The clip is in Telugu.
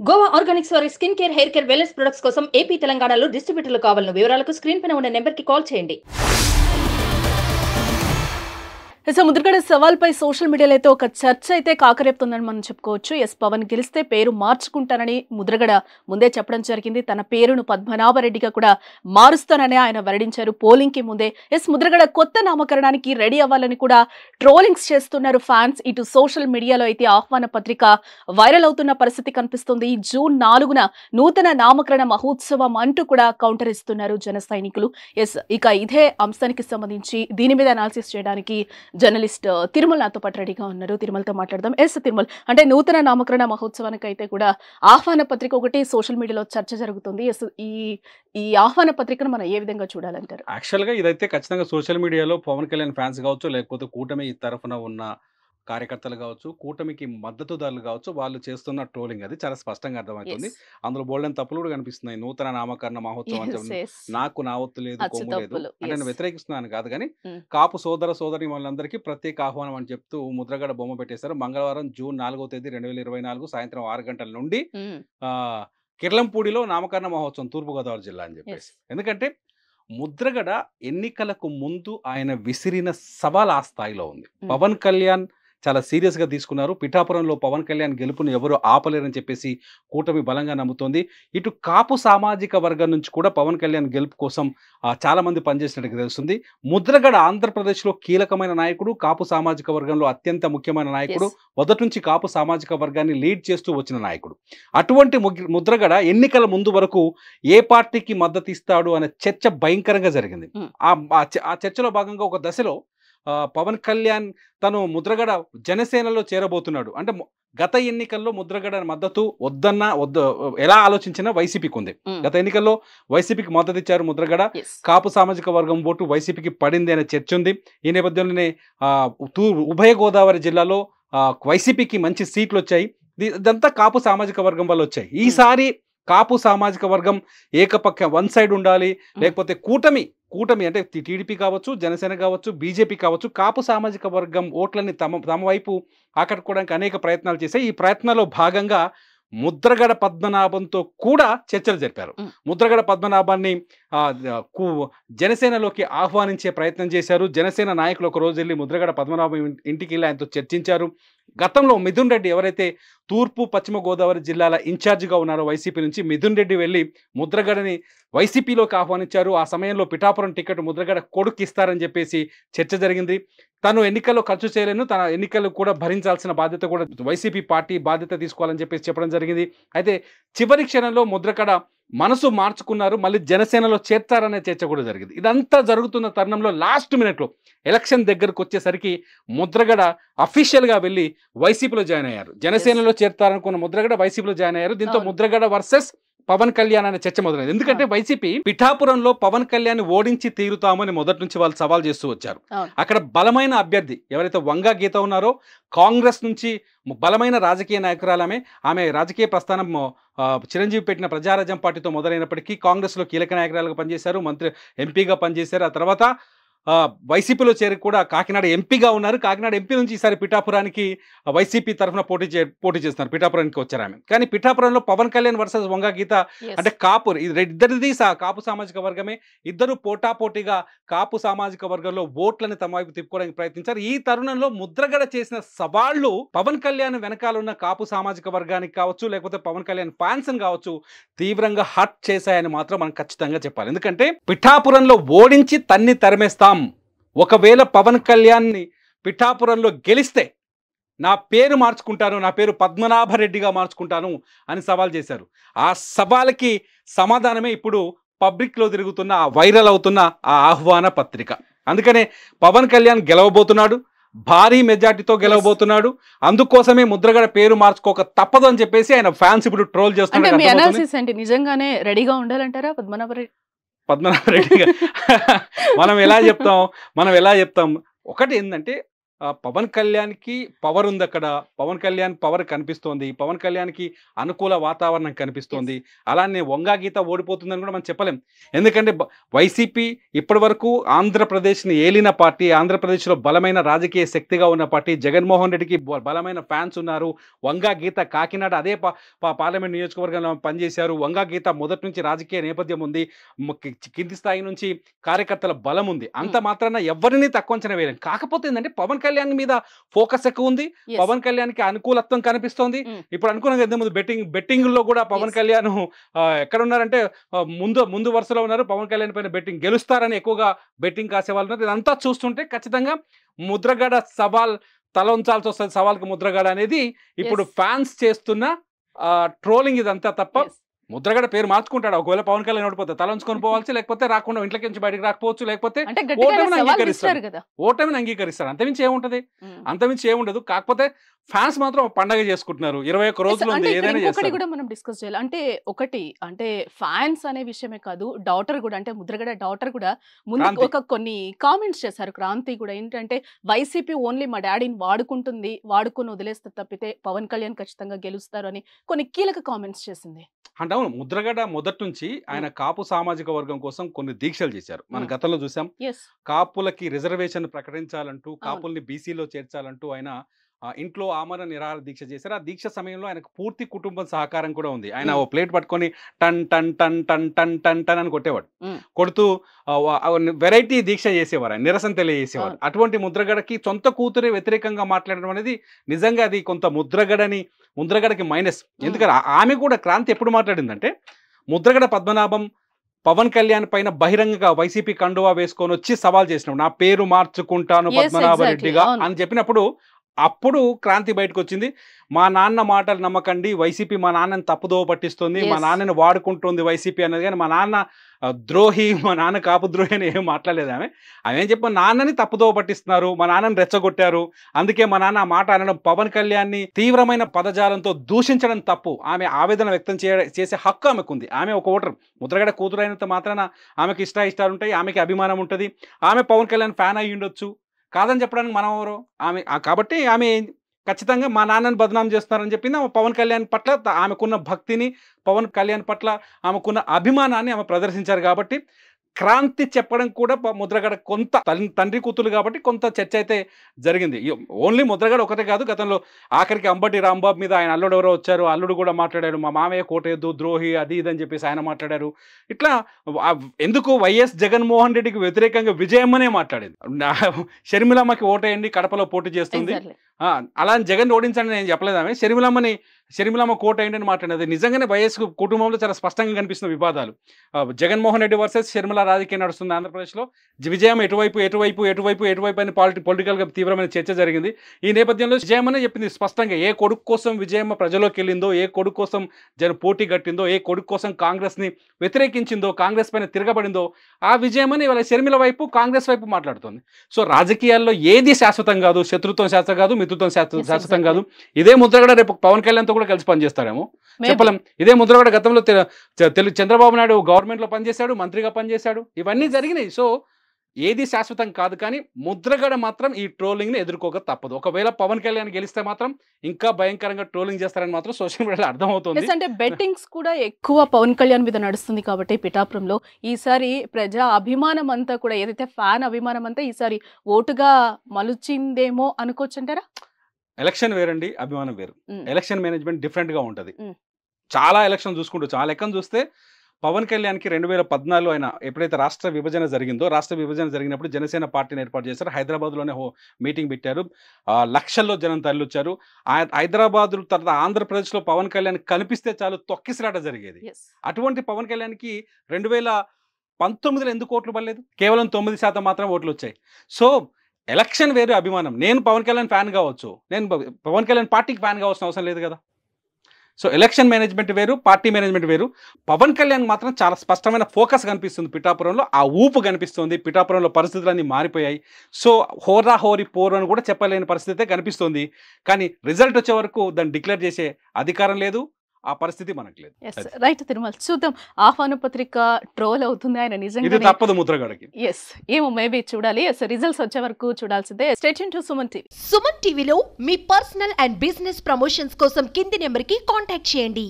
గోవా ఆర్గానిక్స్ వారి skin care, hair care, wellness products కోసం ఏపీ, తెలంగాణలో డిస్ట్రిబ్యూటర్లు కావాలను వివరాలకు స్క్రీన్ పైన ఉన్న నెంబర్కి కాల్ చేయండి. ముద్రగడ సవాల్పై సోషల్ మీడియాలో అయితే ఒక చర్చ అయితే కాకరేపుతుందని మనం చెప్పుకోవచ్చు. పవన్ గెలిస్తే పేరు మార్చుకుంటానని ముద్రగడ ముందే చెప్పడం జరిగింది. తన పేరును పద్మనాభరెడ్డిగా కూడా మారుస్తానని ఆయన వెల్లడించారు పోలింగ్ కి ముందే. ముద్రగడ కొత్త నామకరణానికి రెడీ అవ్వాలని కూడా ట్రోలింగ్స్ చేస్తున్నారు ఫ్యాన్స్. ఇటు సోషల్ మీడియాలో అయితే ఆహ్వాన పత్రిక వైరల్ అవుతున్న పరిస్థితి కనిపిస్తుంది. జూన్ 4న నూతన నామకరణ మహోత్సవం అంటూ కూడా కౌంటర్ ఇస్తున్నారు జన సైనికులు. ఇక ఇదే అంశానికి సంబంధించి దీని మీద అనాలిసిస్ చేయడానికి జర్నలిస్ట్ తిరుమల నాతో పాటు రెడీగా ఉన్నారు. తిరుమలతో మాట్లాడదాం. తిరుమల, అంటే నూతన నామకరణ మహోత్సవానికి అయితే కూడా ఆహ్వాన పత్రిక ఒకటి సోషల్ మీడియాలో చర్చ జరుగుతుంది. ఈ ఆహ్వాన పత్రికను మనం ఏ విధంగా చూడాలంటారు? యాక్చువల్ గా ఇదైతే ఖచ్చితంగా సోషల్ మీడియాలో పవన్ కళ్యాణ్ ఫ్యాన్స్ కావచ్చు, లేకపోతే కూటమి తరఫున ఉన్న కార్యకర్తలు కావచ్చు, కూటమికి మద్దతుదారులు కావచ్చు, వాళ్ళు చేస్తున్న ట్రోలింగ్ అది చాలా స్పష్టంగా అర్థమవుతుంది. అందులో బోల్డెన్ తప్పులు కూడా కనిపిస్తున్నాయి. నూతన నామకరణ మహోత్సవం నాకు నా ఒత్తు లేదు, కొమ్ము లేదు అంటే నేను వ్యతిరేకిస్తున్నాను కాదు, కానీ కాపు సోదర సోదరి వాళ్ళందరికీ ప్రత్యేక ఆహ్వానం అని చెప్తూ ముద్రగడ బొమ్మ పెట్టేశారు. మంగళవారం జూన్ 4వ తేదీ 2024 సాయంత్రం 6 గంటల నుండి కిర్లంపూడిలో నామకరణ మహోత్సవం, తూర్పుగోదావరి జిల్లా అని చెప్పేసి. ఎందుకంటే ముద్రగడ ఎన్నికలకు ముందు ఆయన విసిరిన సవాల్ ఆ స్థాయిలో ఉంది. పవన్ కళ్యాణ్ చాలా సీరియస్ గా తీసుకున్నారు. పిఠాపురంలో పవన్ కళ్యాణ్ గెలుపును ఎవరు ఆపలేరని చెప్పేసి కూటమి బలంగా నమ్ముతోంది. ఇటు కాపు సామాజిక వర్గం నుంచి కూడా పవన్ కళ్యాణ్ గెలుపు కోసం చాలా మంది పనిచేసినట్టుగా తెలుస్తుంది. ముద్రగడ ఆంధ్రప్రదేశ్లో కీలకమైన నాయకుడు, కాపు సామాజిక వర్గంలో అత్యంత ముఖ్యమైన నాయకుడు, మొదటి నుంచి కాపు సామాజిక వర్గాన్ని లీడ్ చేస్తూ వచ్చిన నాయకుడు. అటువంటి ముద్రగడ ఎన్నికల ముందు వరకు ఏ పార్టీకి మద్దతు ఇస్తాడు అనే చర్చ భయంకరంగా జరిగింది. ఆ చర్చలో భాగంగా ఒక దశలో పవన్ కళ్యాణ్ తను ముద్రగడ జనసేనలో చేరబోతున్నాడు అంటే గత ఎన్నికల్లో ముద్రగడ మద్దతు వద్దు ఎలా ఆలోచించినా వైసీపీకి ఉంది. గత ఎన్నికల్లో వైసీపీకి మద్దతు ఇచ్చారు ముద్రగడ. కాపు సామాజిక వర్గం ఓటు వైసీపీకి పడింది అనే చర్చ ఉంది. ఈ నేపథ్యంలోనే ఉభయ గోదావరి జిల్లాలో వైసీపీకి మంచి సీట్లు వచ్చాయి. ఇదంతా కాపు సామాజిక వర్గం వల్ల వచ్చాయి. ఈసారి కాపు సామాజిక వర్గం ఏకపక్ష వన్ సైడ్ ఉండాలి, లేకపోతే కూటమి అంటే టీడీపీ కావచ్చు, జనసేన కావచ్చు, బీజేపీ కావచ్చు, కాపు సామాజిక వర్గం ఓట్లని తమ వైపు ఆకట్టుకోవడానికి అనేక ప్రయత్నాలు చేశాయి. ఈ ప్రయత్నాల్లో భాగంగా ముద్రగడ పద్మనాభంతో కూడా చర్చలు జరిపారు. ముద్రగడ పద్మనాభాన్ని జనసేనలోకి ఆహ్వానించే ప్రయత్నం చేశారు. జనసేన నాయకులు ఒక రోజు వెళ్ళి ముద్రగడ పద్మనాభం ఇంటికి వెళ్ళి ఆయనతో చర్చించారు. గతంలో మిథున్ రెడ్డి ఎవరైతే తూర్పు పశ్చిమ గోదావరి జిల్లాల ఇన్ఛార్జిగా ఉన్నారో వైసీపీ నుంచి, మిథున్ రెడ్డి వెళ్ళి ముద్రగడని వైసీపీలోకి ఆహ్వానించారు. ఆ సమయంలో పిఠాపురం టికెట్ ముద్రగడ కొడుకు ఇస్తారని చెప్పేసి చర్చ జరిగింది. తను ఎన్నికల్లో ఖర్చు చేయలేను, తన ఎన్నికలు కూడా భరించాల్సిన బాధ్యత కూడా వైసీపీ పార్టీ బాధ్యత తీసుకోవాలని చెప్పేసి చెప్పడం జరిగింది. అయితే చివరి క్షణంలో ముద్రగడ మనసు మార్చుకున్నారు, మళ్ళీ జనసేనలో చేర్చారనే చర్చ కూడా జరిగింది. ఇదంతా జరుగుతున్న తరుణంలో లాస్ట్ మినిట్లో ఎలక్షన్ దగ్గరకు వచ్చేసరికి ముద్రగడ అఫీషియల్గా వెళ్ళి వైసీపీలో జాయిన్ అయ్యారు. జనసేనలో చేర్తారనుకున్న ముద్రగడ వైసీపీలో జాయిన్ అయ్యారు. దీంతో ముద్రగడ వర్సెస్ పవన్ కళ్యాణ్ అనే చర్చ మొదలైంది. ఎందుకంటే వైసీపీ పిఠాపురంలో పవన్ కళ్యాణ్ ఓడించి తీరుతామని మొదటి నుంచి వాళ్ళు సవాల్ చేస్తూ వచ్చారు. అక్కడ బలమైన అభ్యర్థి ఎవరైతే వంగా గీత ఉన్నారో, కాంగ్రెస్ నుంచి బలమైన రాజకీయ నాయకురాలమే. ఆమె రాజకీయ ప్రస్థానం చిరంజీవి పెట్టిన ప్రజారాజ్యం పార్టీతో మొదలైనప్పటికీ కాంగ్రెస్లో కీలక నాయకురాలుగా పనిచేశారు, ఎంపీగా పనిచేశారు. ఆ తర్వాత వైసీపీలో చేరి కూడా కాకినాడ ఎంపీగా ఉన్నారు. కాకినాడ ఎంపీ నుంచి ఈసారి పిఠాపురానికి వైసీపీ తరఫున పోటీ చేస్తున్నారు. పిఠాపురానికి వచ్చారు ఆమె. కానీ పిఠాపురంలో పవన్ కళ్యాణ్ వర్సెస్ వంగా గీత అంటే కాపు ఇద్దరిది కాపు సామాజిక వర్గమే. ఇద్దరు పోటాపోటీగా కాపు సామాజిక వర్గంలో ఓట్లని తమ వైపు తిప్పుకోవడానికి ప్రయత్నించారు. ఈ తరుణంలో ముద్రగడ చేసిన సవాళ్లు పవన్ కళ్యాణ్ వెనకాల ఉన్న కాపు సామాజిక వర్గానికి కావచ్చు, లేకపోతే పవన్ కళ్యాణ్ ఫ్యాన్స్ కావచ్చు, తీవ్రంగా హర్ట్ చేశాయని మాత్రం మనం ఖచ్చితంగా చెప్పాలి. ఎందుకంటే పిఠాపురంలో ఓడించి తన్ని తరిమేస్తాం, ఒకవేళ పవన్ కళ్యాణ్ని పిఠాపురంలో గెలిస్తే నా పేరు మార్చుకుంటాను, నా పేరు పద్మనాభరెడ్డిగా మార్చుకుంటాను అని సవాల్ చేశారు. ఆ సవాల్కి సమాధానమే ఇప్పుడు పబ్లిక్లో తిరుగుతున్న వైరల్ అవుతున్న ఆ ఆహ్వాన పత్రిక. అందుకనే పవన్ కళ్యాణ్ గెలవబోతున్నాడు, భారీ మెజార్టీతో గెలవబోతున్నాడు. అందుకోసమే ముద్రగడ పేరు మార్చుకోక తప్పదు అని చెప్పేసి ఆయన ఫ్యాన్స్ ఇప్పుడు ట్రోల్ చేస్తున్నారు. నిజంగానే రెడీగా ఉండాలంటారా పద్మనాభరెడ్డి? మనం ఎలా చెప్తాం ఒకటి ఏంటంటే పవన్ కళ్యాణ్కి పవర్ ఉంది అక్కడ. పవన్ కళ్యాణ్ పవర్ కనిపిస్తోంది. పవన్ కళ్యాణ్కి అనుకూల వాతావరణం కనిపిస్తోంది. అలానే వంగా గీత ఓడిపోతుందని కూడా మనం చెప్పలేం. ఎందుకంటే వైసీపీ ఇప్పటి వరకు ఆంధ్రప్రదేశ్ని ఏలిన పార్టీ, ఆంధ్రప్రదేశ్లో బలమైన రాజకీయ శక్తిగా ఉన్న పార్టీ. జగన్మోహన్ రెడ్డికి బలమైన ఫ్యాన్స్ ఉన్నారు. వంగా గీత కాకినాడ అదే పార్లమెంట్ నియోజకవర్గంలో పనిచేశారు. వంగా గీత మొదటి నుంచి రాజకీయ నేపథ్యం ఉంది. కింది స్థాయి నుంచి కార్యకర్తల బలం ఉంది. అంత మాత్రాన ఎవరిని తక్కువ అంచనా వేయలేం. కాకపోతే ఏంటంటే పవన్ కళ్యాణ్ మీద ఫోకస్ ఎక్కువ ఉంది. పవన్ కళ్యాణ్కి అనుకూలత్వం కనిపిస్తోంది. ఇప్పుడు అనుకున్నాం కదా ముందు బెట్టింగ్ లో కూడా పవన్ కళ్యాణ్ ఎక్కడ ఉన్నారంటే ముందు వరుసలో ఉన్నారు. పవన్ కళ్యాణ్ పైన బెట్టింగ్ గెలుస్తారని ఎక్కువగా బెట్టింగ్ కాసేవాళ్ళు ఉన్నారు. ఇదంతా చూస్తుంటే ఖచ్చితంగా ముద్రగడ సవాల్ తల ఉంచాల్సి వస్తుంది. సవాల్కి ముద్రగడ అనేది ఇప్పుడు ఫ్యాన్స్ చేస్తున్న ట్రోలింగ్ ఇదంతా తప్ప. ముద్రగడ పేరు మార్చుకుంటాడు. ఒకవేళ పవన్ కళ్యాణ్ ఓడిపోతే తల ఉంచుకొని పోవాల్సి, లేకపోతే రాకుండా ఇంట్లోకి నుంచి బయటకు రాకపోవచ్చు, లేకపోతే ఓటమిని అంగీకరిస్తాడు. అంతమించి ఏముంటది? అంతమించి ఏముండదు. కాకపోతే ఫ్యాన్స్ మాత్రం పండగ చేసుకుంటున్నారు. 21 రోజులు ఉంది, ఏదైనా చేస్తారు. కూడా మనం డిస్కస్ చేయాలి. అంటే ఫ్యాన్స్ అనే విషయమే కాదు, డాటర్ కూడా, అంటే ముద్రగడ డాటర్ కూడా ముందు కొన్ని కామెంట్స్ చేశారు. క్రాంతి కూడా ఏంటంటే వైసీపీ ఓన్లీ మా డాడీని వాడుకుని వదిలేస్తే తప్పితే పవన్ కళ్యాణ్ ఖచ్చితంగా గెలుస్తారు అని కొన్ని కీలక కామెంట్స్ చేసింది. అంటే అవును, ముద్రగడ మొదటి నుంచి ఆయన కాపు సామాజిక వర్గం కోసం కొన్ని దీక్షలు చేశారు. మనం గతంలో చూసాం. కాపులకి రిజర్వేషన్ ప్రకటించాలంటూ, కాపుల్ని బీసీలో చేర్చాలంటూ ఆయన ఇంట్లో ఆమరణ నిరాహార దీక్ష చేశారు. ఆ దీక్ష సమయంలో ఆయనకు పూర్తి కుటుంబం సహకారం కూడా ఉంది. ఆయన ఓ ప్లేట్ పట్టుకొని టన్ టన్ టన్ టన్ టన్ టన్ టన్ అని కొట్టేవాడు. కొడుతూ వెరైటీ దీక్ష చేసేవారు, ఆయన నిరసన తెలియజేసేవారు. అటువంటి ముద్రగడకి సొంత కూతురే వ్యతిరేకంగా మాట్లాడడం అనేది నిజంగా అది కొంత ముద్రగడకి మైనస్. ఎందుకంటే ఆమె కూడా క్రాంతి ఎప్పుడు మాట్లాడిందంటే, ముద్రగడ పద్మనాభం పవన్ కళ్యాణ్ పైన బహిరంగంగా వైసీపీ కండువా వేసుకొని వచ్చి సవాల్ చేసినాడు. నా పేరు మార్చుకుంటాను పద్మనాభరెడ్డిగా అని చెప్పినప్పుడు అప్పుడు క్రాంతి బయటకు వచ్చింది. మా నాన్న మాటలు నమ్మకండి, వైసీపీ మా నాన్నని తప్పుదోవ పట్టిస్తుంది, మా నాన్నని వాడుకుంటుంది వైసీపీ అనేది. కానీ మా నాన్న ద్రోహి, మా నాన్న కాపు ద్రోహి అని ఏం మాట్లాడలేదు ఆమె. ఏం చెప్పి మా నాన్నని తప్పుదోవ పట్టిస్తున్నారు, మా నాన్నని రెచ్చగొట్టారు, అందుకే మా నాన్న మాట అనడం, పవన్ కళ్యాణ్ని తీవ్రమైన పదజాలంతో దూషించడం తప్పు. ఆమె ఆవేదన వ్యక్తం చేసే హక్కు ఆమెకు ఉంది. ఆమె ఒక ఓటర్. ముద్రగడ కూతురు అయినంత మాత్రాన ఆమెకి ఇష్టాలు ఉంటాయి, ఆమెకి అభిమానం ఉంటుంది. ఆమె పవన్ కళ్యాణ్ ఫ్యాన్ అయ్యి ఉండొచ్చు, కాదని చెప్పడానికి మనం ఎవరు? ఆమె కాబట్టి ఆమె ఖచ్చితంగా మా నాన్నని బదనాం చేస్తున్నారని చెప్పింది. ఆమె పవన్ కళ్యాణ్ పట్ల ఆమెకున్న భక్తిని, పవన్ కళ్యాణ్ పట్ల ఆమెకున్న అభిమానాన్ని ఆమె ప్రదర్శించారు. కాబట్టి క్రాంతి చెప్పడం కూడా ముద్రగడ కొంత తండ్రి కూతురు కాబట్టి కొంత చర్చ అయితే జరిగింది. ఓన్లీ ముద్రగడ ఒకటే కాదు, గతంలో ఆఖరికి అంబటి రాంబాబు మీద ఆయన అల్లుడు ఎవరో వచ్చారు, అల్లుడు కూడా మాట్లాడాడు, మా మామయ్య కోటేద్దు ద్రోహి అది ఇదని చెప్పేసి ఆయన మాట్లాడారు. ఇట్లా ఎందుకు వైఎస్ జగన్మోహన్ రెడ్డికి వ్యతిరేకంగా విజయమ్మనే మాట్లాడింది. షర్మిలమ్మకి ఓటేయండి, కడపలో పోటీ చేస్తుంది, అలా జగన్ ఓడించండి నేను చెప్పలేదు. ఆమె షర్మిలమ్మ కోటేయండి అని మాట్లాడేది. నిజంగానే వైఎస్ కుటుంబంలో చాలా స్పష్టంగా కనిపిస్తున్న వివాదాలు. జగన్మోహన్ రెడ్డి వర్సెస్ షర్మిల రాజకీయం నడుస్తుంది ఆంధ్రప్రదేశ్లో. విజయం ఎటువైపు అని పొలిటికల్గా తీవ్రమైన చర్చ జరిగింది. ఈ నేపథ్యంలో విజయమ్మనే చెప్పింది స్పష్టంగా, ఏ కొడుకు కోసం విజయమ్మ ప్రజలోకి వెళ్ళిందో, ఏ కొడుకు కోసం పోటీ కట్టిందో, ఏ కొడుకు కోసం కాంగ్రెస్ని వ్యతిరేకించిందో, కాంగ్రెస్ పైన తిరగబడిందో, ఆ విజయమ్మని ఇవాళ షర్మిల వైపు, కాంగ్రెస్ వైపు మాట్లాడుతుంది. సో రాజకీయాల్లో ఏది శాశ్వతం కాదు, శత్రుత్వం శాశ్వతం కాదు, మిత్రుత్వం శాశ్వతం కాదు. ఇదే ముద్రగడ రేపు పవన్ కళ్యాణ్తో కూడా కలిసి పనిచేస్తాడేమో చెప్పలేం. ఇదే ముద్రగడ గతంలో చంద్రబాబు నాయుడు గవర్నమెంట్లో పనిచేశాడు, మంత్రిగా పనిచేశాడు, ఇవన్నీ జరిగినాయి. సో ఏది శాశ్వతం కాదు. కానీ ముద్రగడ మాత్రం ఈ ట్రోలింగ్ని ఎదుర్కోక తప్పదు. ఒకవేళ పవన్ కళ్యాణ్ గెలిస్తే మాత్రం ఇంకా భయంకరంగా ట్రోలింగ్ చేస్తారని మాత్రం సోషల్ మీడియాలో అర్థమవుతుంది. అంటే బెట్టింగ్స్ కూడా ఎక్కువ పవన్ కళ్యాణ్ మీద నడుస్తుంది కాబట్టి పిఠాపురంలో ఈసారి ప్రజా అభిమానం అంతా కూడా, ఏదైతే ఫ్యాన్ అభిమానం అంతా ఈసారి ఓటుగా మలుచిందేమో అనుకోవచ్చు అంటారా? ఎలక్షన్ వేరండి, అభిమానం వేరు. ఎలక్షన్ మేనేజ్మెంట్ డిఫరెంట్గా ఉంటుంది. చాలా ఎలక్షన్ చూసుకుంటూ ఆ లెక్కను చూస్తే పవన్ కళ్యాణ్కి 2014 ఆయన ఎప్పుడైతే రాష్ట్ర విభజన జరిగినప్పుడు జనసేన పార్టీని ఏర్పాటు చేశారు. హైదరాబాద్లోనే మీటింగ్ పెట్టారు. లక్షల్లో జనం తరలిచ్చారు. హైదరాబాద్ తర్వాత ఆంధ్రప్రదేశ్లో పవన్ కళ్యాణ్ కనిపిస్తే చాలు తొక్కిసలాట జరిగేది. అటువంటి పవన్ కళ్యాణ్కి 2019లో ఎందుకు ఓట్లు పడలేదు? కేవలం 9% మాత్రం ఓట్లు వచ్చాయి. సో ఎలక్షన్ వేరు, అభిమానం. నేను పవన్ కళ్యాణ్ ఫ్యాన్ కావచ్చు, నేను పవన్ కళ్యాణ్ పార్టీకి ఫ్యాన్ కావాల్సిన అవసరం లేదు కదా. సో ఎలక్షన్ మేనేజ్మెంట్ వేరు, పార్టీ మేనేజ్మెంట్ వేరు. పవన్ కళ్యాణ్ మాత్రం చాలా స్పష్టమైన ఫోకస్ కనిపిస్తుంది పిఠాపురంలో, ఆ ఊపు కనిపిస్తుంది. పిఠాపురంలో పరిస్థితులన్నీ మారిపోయాయి. సో హోరీ పోరు అని కూడా చెప్పలేని పరిస్థితే కనిపిస్తుంది. కానీ రిజల్ట్ వచ్చే వరకు దాన్ని డిక్లేర్ చేసే అధికారం లేదు, ఆ పరిస్థితి మనకు లేదు. రైట్ తిరుమల, చూద్దాం ఆహ్వాన పత్రిక ట్రోల్ అవుతుంది ఆయన ఇది నిజంగా. తప్పదు ముద్రగడకి. ఎస్, ఏమో మేబీ చూడాలి. రిజల్ట్స్ వచ్చే వరకు చూడాల్సిందే. Stay tune to Suman TV. Suman టీవీలో మీ పర్సనల్ అండ్ బిజినెస్ ప్రమోషన్స్ కోసం కింది నెంబర్కి కాంటాక్ట్ చేయండి.